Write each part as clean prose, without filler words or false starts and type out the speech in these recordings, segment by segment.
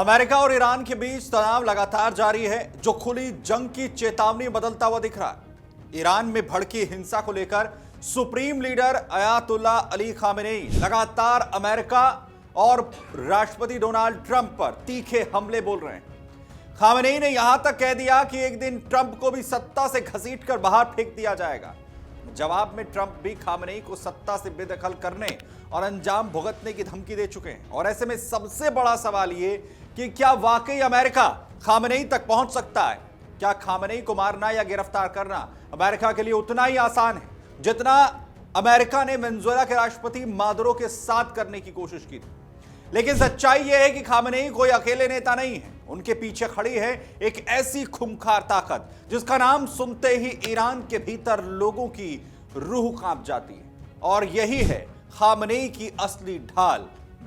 America और Iran के बीच तनाव लगातार जारी है, जो खुली जंग की चेतावनी बदलता हुआ दिख रहा है। ईरान में भड़की हिंसा को लेकर supreme leader Ayatollah Ali Khamenei लगातार अमेरिका और राष्ट्रपति डोनाल्ड ट्रंप पर तीखे हमले बोल रहे हैं। खामेनेई ने यहां तक कह दिया कि एक दिन ट्रंप को भी सत्ता से घसीटकर बाहर फेंक दिया जाएगा। जवाब में ट्रंप भी खामेनेई को सत्ता से बेदखल करने और अंजाम भुगतने की धमकी दे चुके हैं। और ऐसे में सबसे बड़ा सवाल ये कि क्या वाकई अमेरिका खामेनेई तक पहुंच सकता है? क्या खामेनेई को मारना या गिरफ्तार करना अमेरिका के लिए उतना ही आसान है जितना अमेरिका ने वेनेजुएला के राष्ट्रपति मादुरो के साथ करने की कोशिश की थी? लेकिन सच्चाई यह है कि खामेनेई कोई अकेले नेता नहीं है। उनके पीछे खड़ी है एक ऐसी खूंखार ताकत जिसका नाम सुनते ही ईरान के भीतर लोगों की रूह कांप जाती है। और यही है खामेनेई की असली ढाल,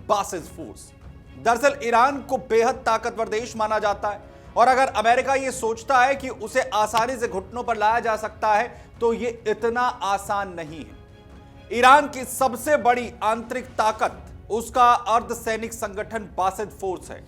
बासिस फोर्स। दरअसल ईरान को बेहद ताकतवर देश माना जाता है, और अगर अमेरिका यह सोचता है कि उसे आसानी से घुटनों पर लाया जा सकता है तो यह इतना आसान नहीं है। ईरान की सबसे बड़ी आंतरिक ताकत उसका अर्धसैनिक संगठन बासिस फोर्स है।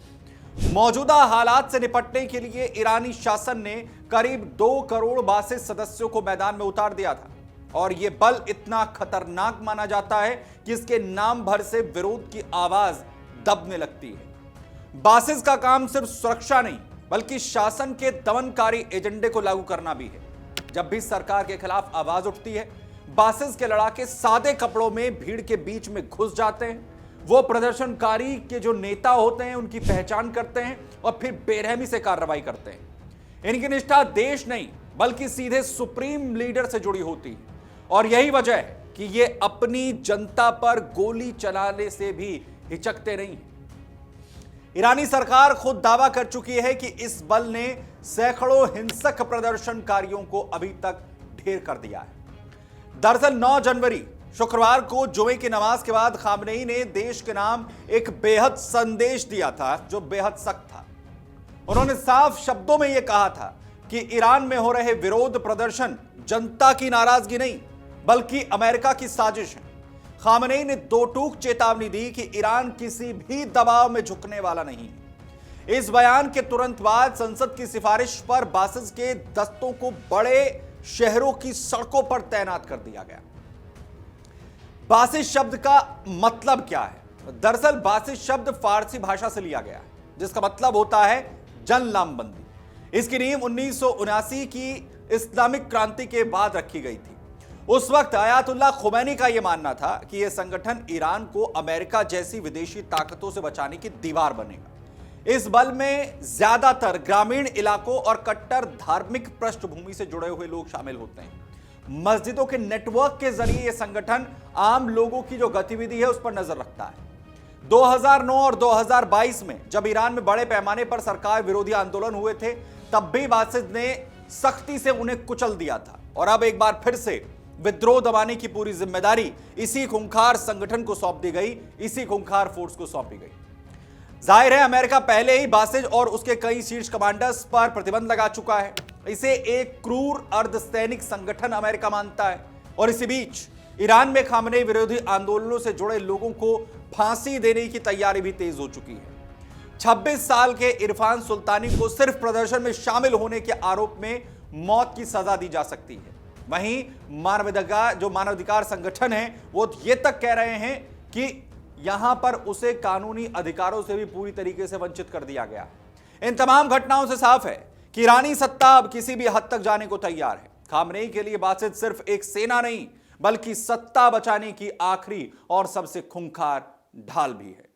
मौजूदा हालात से निपटने के लिए ईरानी शासन ने करीब 2 करोड़ बासिस सदस्यों को मैदान में उतार दिया था, और यह बल इतना खतरनाक माना जाता है कि इसके नाम भर से विरोध की आवाज दबने लगती है। बासिस का काम सिर्फ सुरक्षा नहीं बल्कि शासन के दमनकारी एजेंडे को लागू करना भी है। जब भी सरकार के खिलाफ आवाज उठती है, बासिस के लड़ाके सादे कपड़ों में भीड़ के बीच में घुस जाते हैं। वो प्रदर्शनकारी के जो नेता होते हैं उनकी पहचान करते हैं और फिर बेरहमी से कार्रवाई करते हैं। इनकी निष्ठा देश नहीं बल्कि सीधे सुप्रीम लीडर से जुड़ी होती है, और यही वजह है कि ये अपनी जनता पर गोली चलाने से भी हिचकते नहीं। ईरानी सरकार खुद दावा कर चुकी है कि इस बल ने सैकड़ों हिंसक प्रदर्शनकारियों को अभी तक ढेर कर दिया है। दरअसल 9 जनवरी शुक्रवार को जुमे की नमाज के बाद खामेनेई ने देश के नाम एक बेहद संदेश दिया था जो बेहद सख्त था। उन्होंने साफ शब्दों में यह कहा था कि ईरान में हो रहे विरोध प्रदर्शन जनता की नाराजगी नहीं बल्कि अमेरिका की साजिश है। खामेनेई ने 2 टूक चेतावनी दी कि ईरान किसी भी दबाव में झुकने वाला नहीं है। इस बयान के तुरंत बाद संसद की सिफारिश पर बासिस के दस्तों को बड़े शहरों की सड़कों पर तैनात कर दिया गया। बासिस शब्द का मतलब क्या है? दरअसल बासिस शब्द फारसी भाषा से लिया गया है, जिसका मतलब होता है जन लामबंदी। इसकी नींव 1979 की इस्लामिक क्रांति के बाद रखी गई थी। उस वक्त अयातुल्ला खुमैनी का यह मानना था कि यह संगठन ईरान को अमेरिका जैसी विदेशी ताकतों से बचाने की दीवार बनेगा। इस बल में ज्यादातर ग्रामीण इलाकों और कट्टर धार्मिक पृष्ठभूमि से जुड़े हुए लोग शामिल होते हैं। मस्जिदों के नेटवर्क के जरिए यह संगठन आम लोगों की जो गतिविधि है उस पर नजर रखता है। 2009 और 2022 में जब ईरान में बड़े पैमाने पर सरकार विरोधी आंदोलन हुए थे, तब भी बासिस ने सख्ती से उन्हें कुचल दिया था, और अब एक बार फिर से विद्रोह दबाने की पूरी जिम्मेदारी इसी खूंखार संगठन को सौंप दी गई, इसी खूंखार फोर्स को सौंपी गई। जाहिर है अमेरिका पहले ही बासिस और उसके कई शीर्ष कमांडर्स पर प्रतिबंध लगा चुका है। इसे एक क्रूर अर्धसैनिक संगठन अमेरिका मानता है, और इसी बीच ईरान में खामेनेई विरोधी आंदोलनों से जुड़े लोगों को फांसी देने की तैयारी भी तेज हो चुकी है। 26 साल के इरफान सुल्तानी को सिर्फ प्रदर्शन में शामिल होने के आरोप में मौत की सजा दी जा सकती है। वहीं मानवाधिकार संगठन है वो ये तक कह रहे हैं कि यहां पर उसे कानूनी अधिकारों से भी पूरी तरीके से वंचित कर दिया गया। इन तमाम घटनाओं से साफ है कि ईरानी सत्ता अब किसी भी हद तक जाने को तैयार है। खामेनेई के लिए बासिस सिर्फ एक सेना नहीं बल्कि सत्ता बचाने की आखिरी और सबसे खूंखार ढाल भी है।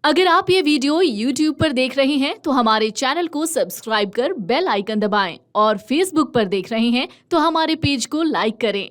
अगर आप ये वीडियो YouTube पर देख रहे हैं तो हमारे चैनल को सब्सक्राइब कर बेल आइकन दबाएं, और Facebook पर देख रहे हैं तो हमारे पेज को लाइक करें।